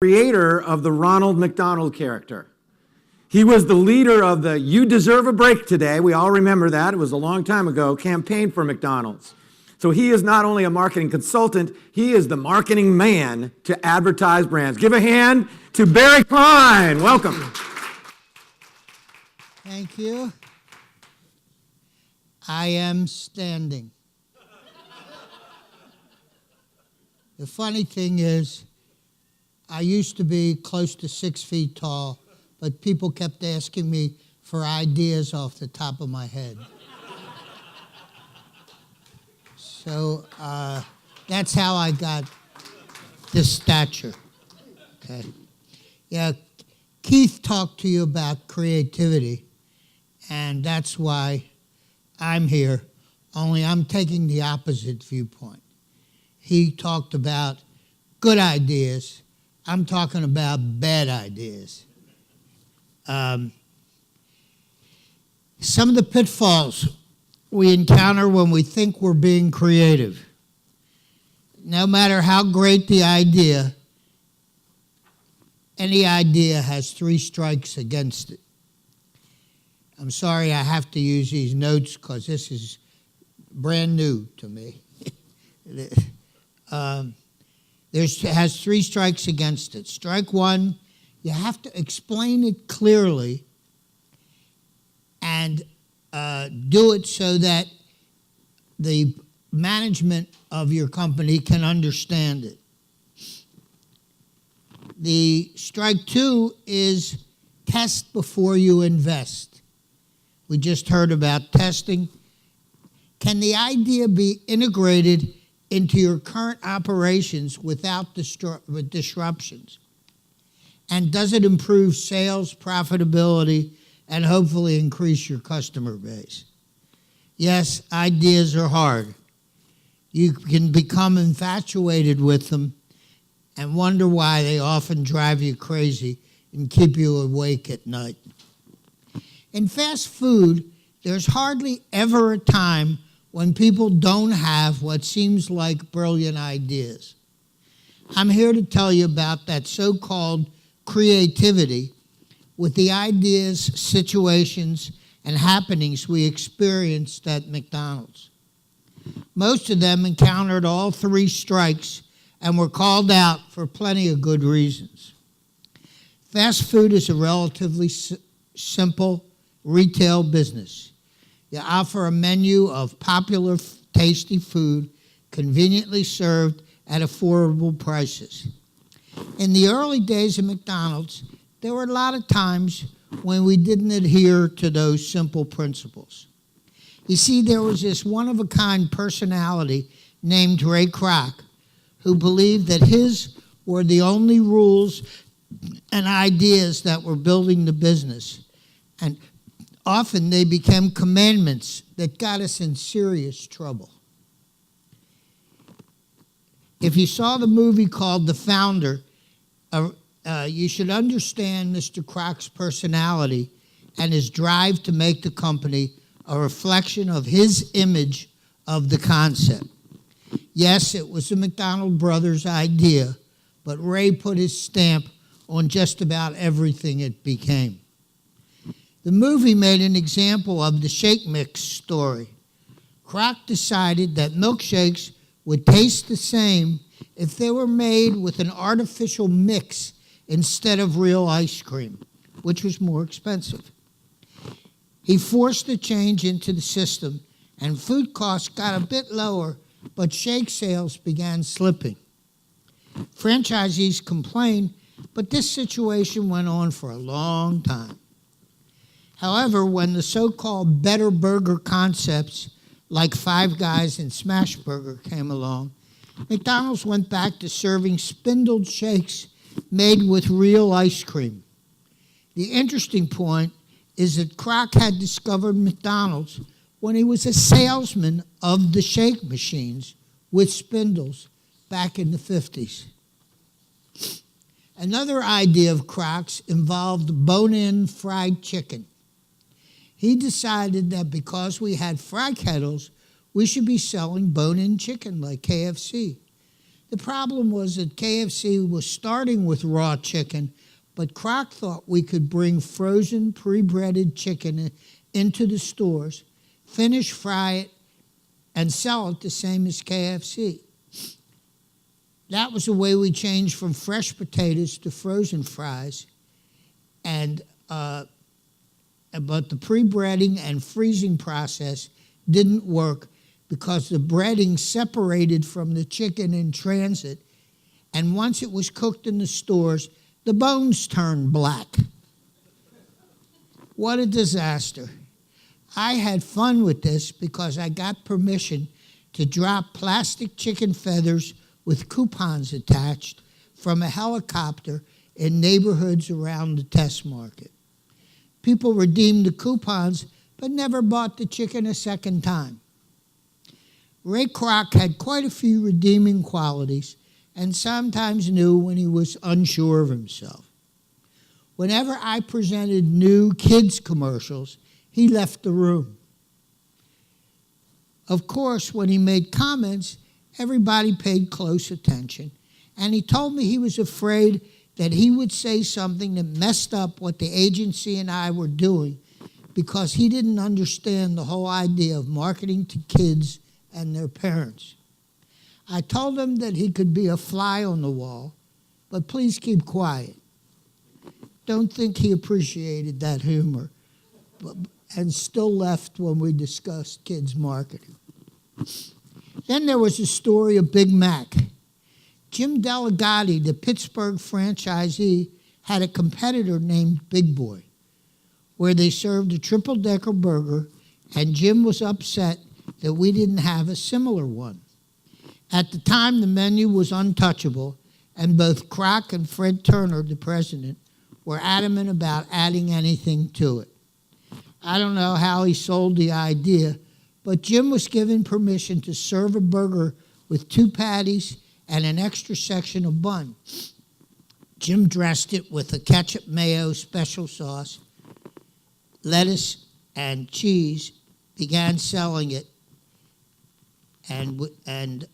Creator of the Ronald McDonald character. He was the leader of the "You Deserve a Break Today," we all remember that, it was a long time ago, campaign for McDonald's. So he is not only a marketing consultant, he is the marketing man to advertise brands. Give a hand to Barry Klein. Welcome. Thank you. I am standing. The funny thing is, I used to be close to 6 feet tall, but people kept asking me for ideas off the top of my head. So that's how I got this stature. Okay. Yeah, Keith talked to you about creativity, and that's why I'm here, only I'm taking the opposite viewpoint. He talked about good ideas. I'm talking about bad ideas. Some of the pitfalls we encounter when we think we're being creative. No matter how great the idea, any idea has 3 strikes against it. I'm sorry I have to use these notes because this is brand new to me. Has 3 strikes against it. Strike 1, you have to explain it clearly and do it so that the management of your company can understand it. The strike 2 is test before you invest. We just heard about testing. Can the idea be integrated into your current operations without disruptions? And does it improve sales, profitability, and hopefully increase your customer base? Yes, ideas are hard. You can become infatuated with them and wonder why they often drive you crazy and keep you awake at night. In fast food, there's hardly ever a time when people don't have what seems like brilliant ideas. I'm here to tell you about that so-called creativity with the ideas, situations, and happenings we experienced at McDonald's. Most of them encountered all 3 strikes and were called out for plenty of good reasons. Fast food is a relatively simple retail business. You offer a menu of popular, tasty food, conveniently served at affordable prices. In the early days of McDonald's, there were a lot of times when we didn't adhere to those simple principles. You see, there was this one-of-a-kind personality named Ray Kroc who believed that his were the only rules and ideas that were building the business. And often they became commandments that got us in serious trouble. If you saw the movie called The Founder, you should understand Mr. Kroc's personality and his drive to make the company a reflection of his image of the concept. Yes, it was the McDonald brothers' idea, but Ray put his stamp on just about everything it became. The movie made an example of the shake mix story. Kroc decided that milkshakes would taste the same if they were made with an artificial mix instead of real ice cream, which was more expensive. He forced the change into the system, and food costs got a bit lower, but shake sales began slipping. Franchisees complained, but this situation went on for a long time. However, when the so-called better burger concepts like Five Guys and Smash Burger came along, McDonald's went back to serving spindled shakes made with real ice cream. The interesting point is that Kroc had discovered McDonald's when he was a salesman of the shake machines with spindles back in the 50s. Another idea of Kroc's involved bone-in fried chicken. He decided that because we had fry kettles, we should be selling bone-in chicken like KFC. The problem was that KFC was starting with raw chicken, but Kroc thought we could bring frozen, pre-breaded chicken into the stores, finish, fry it, and sell it the same as KFC. That was the way we changed from fresh potatoes to frozen fries, but the pre-breading and freezing process didn't work because the breading separated from the chicken in transit, and once it was cooked in the stores, the bones turned black. What a disaster. I had fun with this because I got permission to drop plastic chicken feathers with coupons attached from a helicopter in neighborhoods around the test market. People redeemed the coupons but never bought the chicken a second time. Ray Kroc had quite a few redeeming qualities and sometimes knew when he was unsure of himself. Whenever I presented new kids' commercials, he left the room. Of course, when he made comments, everybody paid close attention, and he told me he was afraid that he would say something that messed up what the agency and I were doing because he didn't understand the whole idea of marketing to kids and their parents. I told him that he could be a fly on the wall, but please keep quiet. Don't think he appreciated that humor, and still left when we discussed kids marketing. Then there was the story of Big Mac. Jim Delegati, the Pittsburgh franchisee, had a competitor named Big Boy, where they served a triple-decker burger, and Jim was upset that we didn't have a similar one. At the time, the menu was untouchable, and both Kroc and Fred Turner, the president, were adamant about adding anything to it. I don't know how he sold the idea, but Jim was given permission to serve a burger with 2 patties and an extra section of bun. Jim dressed it with a ketchup mayo special sauce, lettuce, and cheese, began selling it, and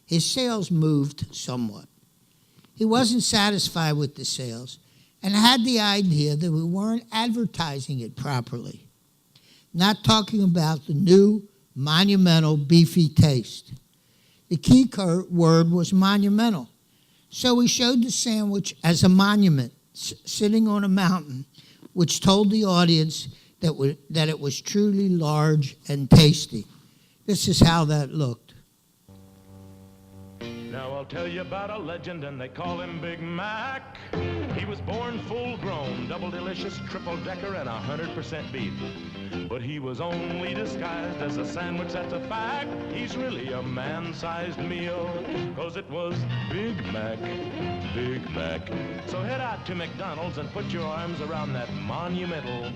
his sales moved somewhat. He wasn't satisfied with the sales and had the idea that we weren't advertising it properly, not talking about the new monumental beefy taste. The key word was monumental. So we showed the sandwich as a monument sitting on a mountain, which told the audience that it was truly large and tasty. This is how that looked. Now I'll tell you about a legend, and they call him Big Mac. He was born full-grown, double delicious, triple-decker, and 100% beef. But he was only disguised as a sandwich, that's a fact. He's really a man-sized meal, 'cause it was Big Mac, Big Mac. So head out to McDonald's and put your arms around that monumental,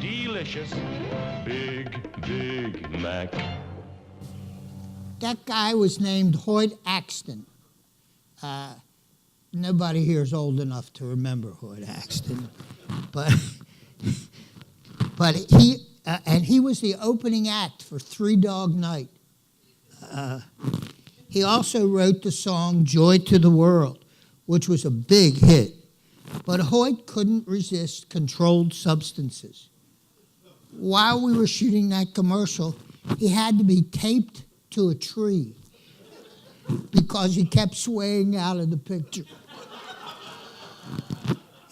delicious, Big Mac. That guy was named Hoyt Axton. Nobody here is old enough to remember Hoyt Axton, but he was the opening act for Three Dog Night. He also wrote the song "Joy to the World," which was a big hit. But Hoyt couldn't resist controlled substances. While we were shooting that commercial, he had to be taped to a tree because he kept swaying out of the picture.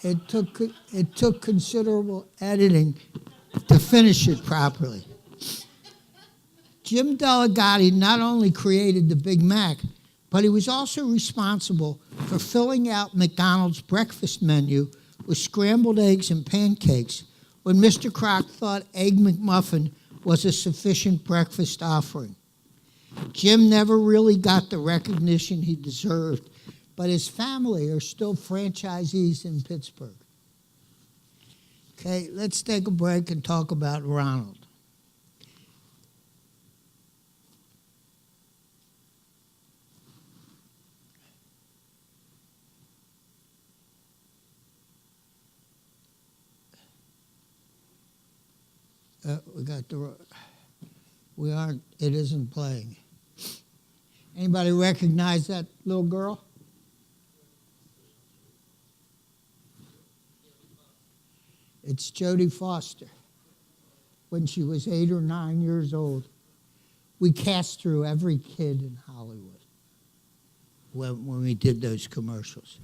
It took considerable editing to finish it properly. Jim Delegati not only created the Big Mac, but he was also responsible for filling out McDonald's breakfast menu with scrambled eggs and pancakes when Mr. Kroc thought Egg McMuffin was a sufficient breakfast offering. Jim never really got the recognition he deserved, but his family are still franchisees in Pittsburgh. Okay, let's take a break and talk about Ronald. It isn't playing. Anybody recognize that little girl? It's Jodie Foster. When she was 8 or 9 years old, we cast through every kid in Hollywood when we did those commercials.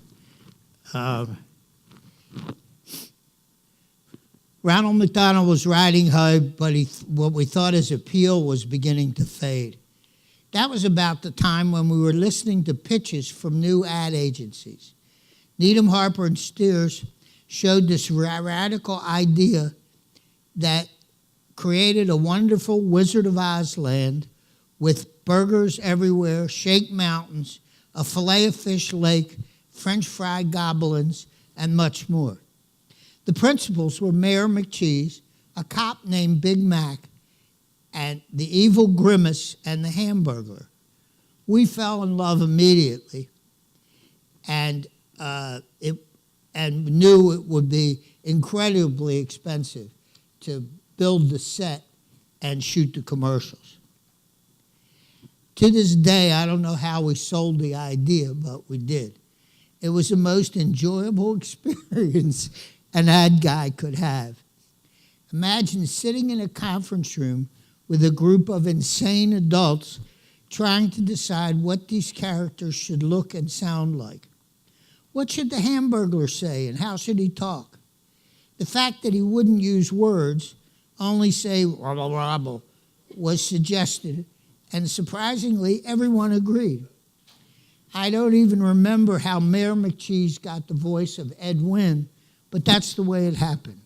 Ronald McDonald was riding high, but what we thought his appeal was beginning to fade. That was about the time when we were listening to pitches from new ad agencies. Needham, Harper, and Steers showed this radical idea that created a wonderful Wizard of Oz land with burgers everywhere, shake mountains, a Filet-O-Fish lake, French fried goblins, and much more. The principals were Mayor McCheese, a cop named Big Mac, and the evil Grimace and the Hamburglar. We fell in love immediately, and knew it would be incredibly expensive to build the set and shoot the commercials. To this day, I don't know how we sold the idea, but we did. It was the most enjoyable experience an ad guy could have. Imagine sitting in a conference room with a group of insane adults trying to decide what these characters should look and sound like. What should the Hamburglar say and how should he talk? The fact that he wouldn't use words, only say "robble robble," was suggested, and surprisingly, everyone agreed. I don't even remember how Mayor McCheese got the voice of Ed Wynn, but that's the way it happened.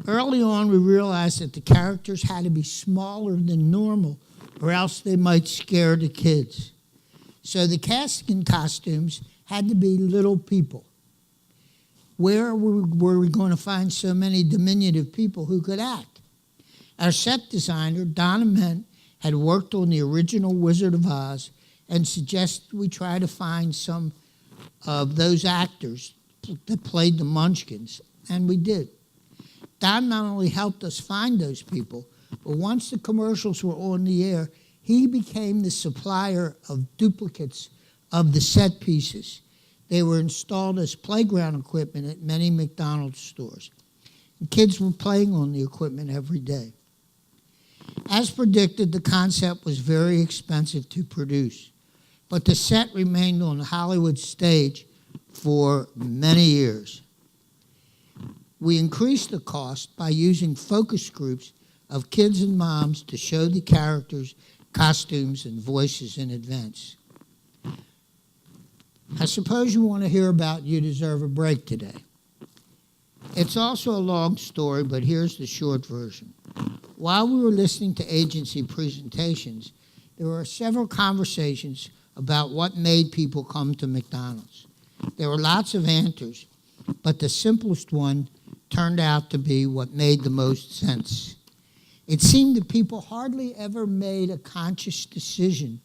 Early on, we realized that the characters had to be smaller than normal, or else they might scare the kids. So the casting costumes had to be little people. Where were we going to find so many diminutive people who could act? Our set designer, Donna Ment, had worked on the original Wizard of Oz and suggested we try to find some of those actors that played the Munchkins, and we did. Don not only helped us find those people, but once the commercials were on the air, he became the supplier of duplicates of the set pieces. They were installed as playground equipment at many McDonald's stores. And kids were playing on the equipment every day. As predicted, the concept was very expensive to produce, but the set remained on the Hollywood stage for many years. We increased the cost by using focus groups of kids and moms to show the characters, costumes, and voices in advance. I suppose you want to hear about You Deserve a Break today. It's also a long story, but here's the short version. While we were listening to agency presentations, there were several conversations about what made people come to McDonald's. There were lots of answers, but the simplest one turned out to be what made the most sense. It seemed that people hardly ever made a conscious decision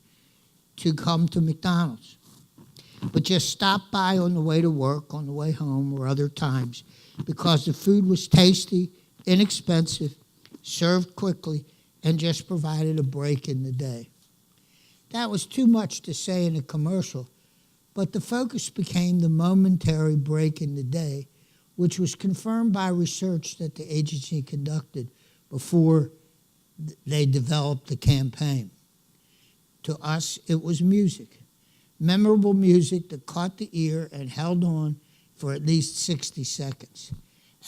to come to McDonald's, but just stopped by on the way to work, on the way home, or other times because the food was tasty, inexpensive, served quickly, and just provided a break in the day. That was too much to say in a commercial, but the focus became the momentary break in the day, which was confirmed by research that the agency conducted before they developed the campaign. To us, it was music. Memorable music that caught the ear and held on for at least 60 seconds.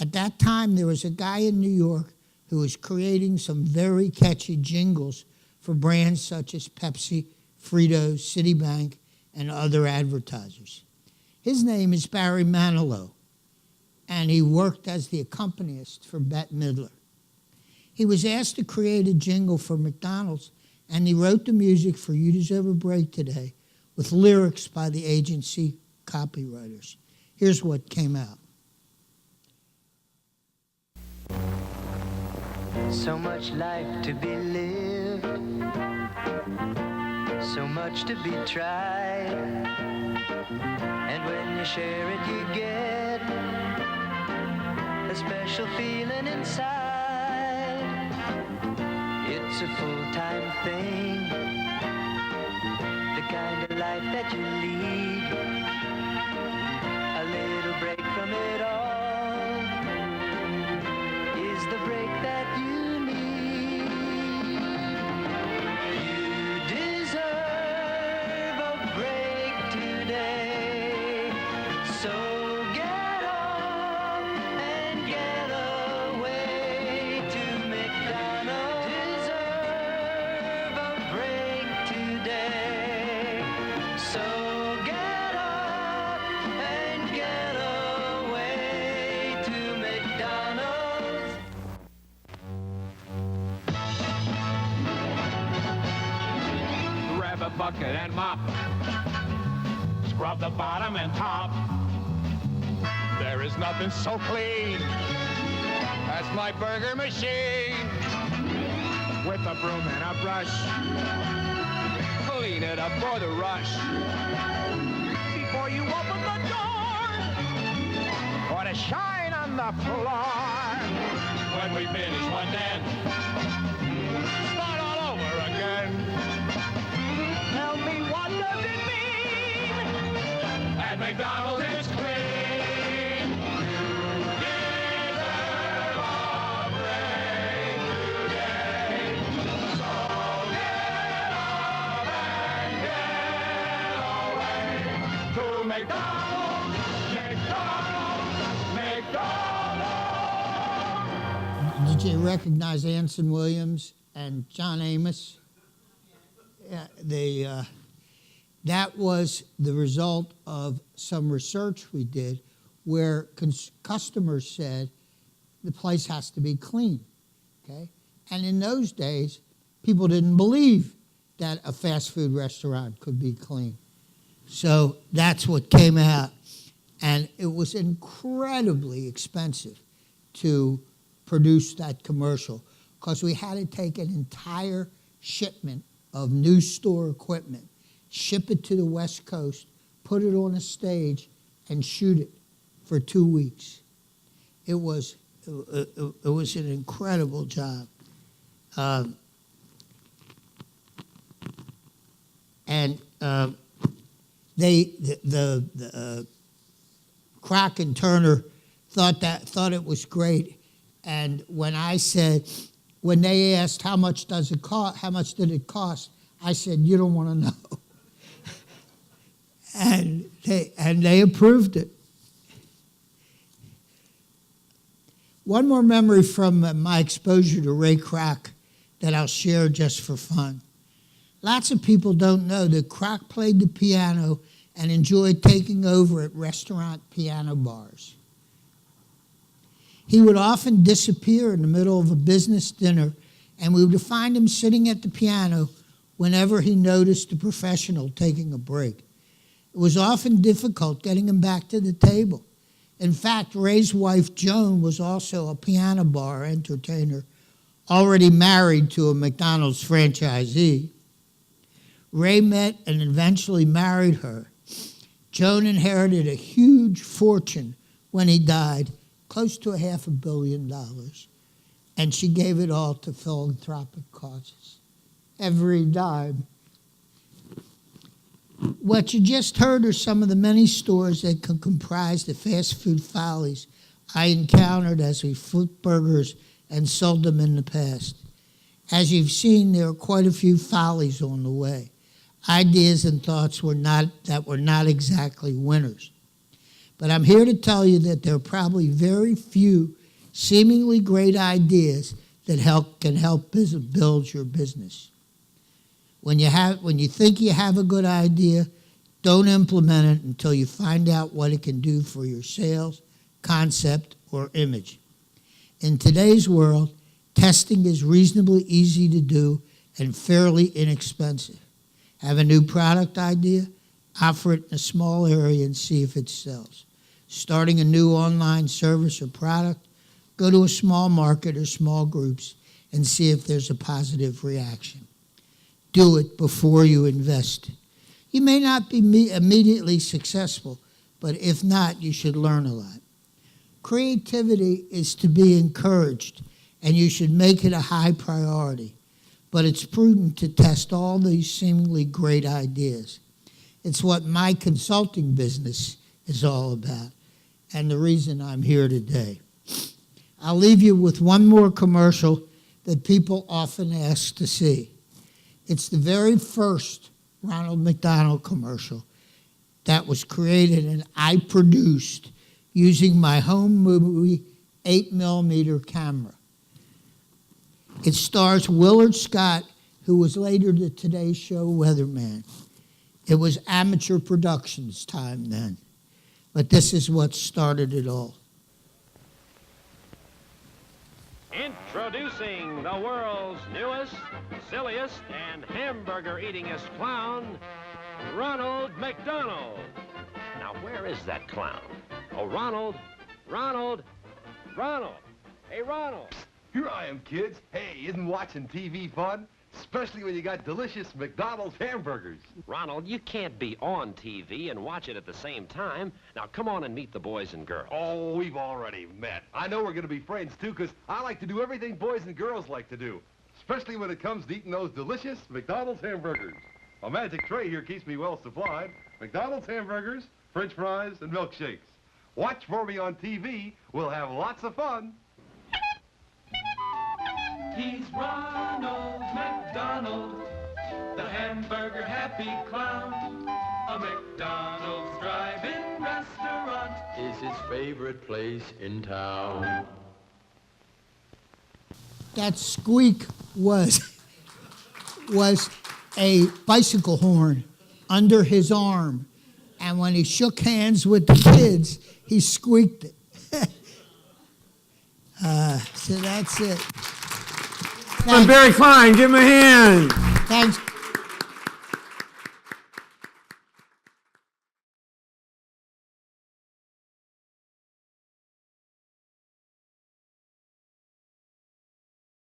At that time, there was a guy in New York who was creating some very catchy jingles for brands such as Pepsi, Frito, Citibank, and other advertisers. His name is Barry Manilow, and he worked as the accompanist for Bette Midler. He was asked to create a jingle for McDonald's, and he wrote the music for You Deserve a Break Today with lyrics by the agency copywriters. Here's what came out. So much life to be lived, so much to be tried, and when you share it you get a special feeling inside. It's a full-time thing, kind of life that you lead. A little break from it all is the break that you need. You deserve a break today, so get up and get away to McDonald's. Deserve a break today, so get up and get away to McDonald's. Grab a bucket and mop. Scrub the bottom and top. There is nothing so clean as my burger machine. With a broom and a brush, clean it up for the rush. Before you open the door, or to shine on the floor. When we finish one dance, start all over again. Tell me, what does it mean? At McDonald's it's clean. You deserve a break today. So get up and get away to McDonald's, McDonald's, McDonald's. Did you recognize Anson Williams and John Amos? Yeah, that was the result of some research we did where customers said the place has to be clean, okay? And in those days, people didn't believe that a fast food restaurant could be clean. So that's what came out. And it was incredibly expensive to produce that commercial because we had to take an entire shipment of new store equipment, ship it to the West Coast, put it on a stage, and shoot it for 2 weeks. It was an incredible job. The Kroc and Turner thought it was great, and when they asked how much did it cost, I said, you don't want to know. and they approved it. One more memory from my exposure to Ray Kroc that I'll share just for fun. Lots of people don't know that Kroc played the piano and enjoyed taking over at restaurant piano bars. He would often disappear in the middle of a business dinner, and we would find him sitting at the piano whenever he noticed a professional taking a break. It was often difficult getting him back to the table. In fact, Ray's wife, Joan, was also a piano bar entertainer, already married to a McDonald's franchisee. Ray met and eventually married her. Joan inherited a huge fortune when he died, close to $500 million, and she gave it all to philanthropic causes. Every dime. What you just heard are some of the many stores that can comprise the fast food follies I encountered as we flipped burgers and sold them in the past. As you've seen, there are quite a few follies on the way. Ideas and thoughts that were not exactly winners. But I'm here to tell you that there are probably very few seemingly great ideas that can help build your business. When you think you have a good idea, don't implement it until you find out what it can do for your sales, concept, or image. In today's world, testing is reasonably easy to do and fairly inexpensive. Have a new product idea? Offer it in a small area and see if it sells. Starting a new online service or product? Go to a small market or small groups and see if there's a positive reaction. Do it before you invest. You may not be immediately successful, but if not, you should learn a lot. Creativity is to be encouraged, and you should make it a high priority. but it's prudent to test all these seemingly great ideas. It's what my consulting business is all about, and the reason I'm here today. I'll leave you with one more commercial that people often ask to see. It's the very first Ronald McDonald commercial that was created and I produced using my home movie 8mm camera. It stars Willard Scott, who was later the Today Show weatherman. It was amateur productions time then, but this is what started it all. Introducing the world's newest, silliest, and hamburger-eatingest clown, Ronald McDonald. Now, where is that clown? Oh, Ronald! Ronald! Ronald! Hey, Ronald! Here I am, kids. Hey, isn't watching TV fun? Especially when you got delicious McDonald's hamburgers. Ronald, you can't be on TV and watch it at the same time. Now, come on and meet the boys and girls. Oh, we've already met. I know we're going to be friends, too, because I like to do everything boys and girls like to do, especially when it comes to eating those delicious McDonald's hamburgers. A magic tray here keeps me well supplied. McDonald's hamburgers, French fries, and milkshakes. Watch for me on TV. We'll have lots of fun. He's Ronald McDonald, the hamburger happy clown. A McDonald's drive-in restaurant is his favorite place in town. That squeak was a bicycle horn under his arm. And when he shook hands with the kids, he squeaked it. So that's it. And Barry Klein, give him a hand. Thanks.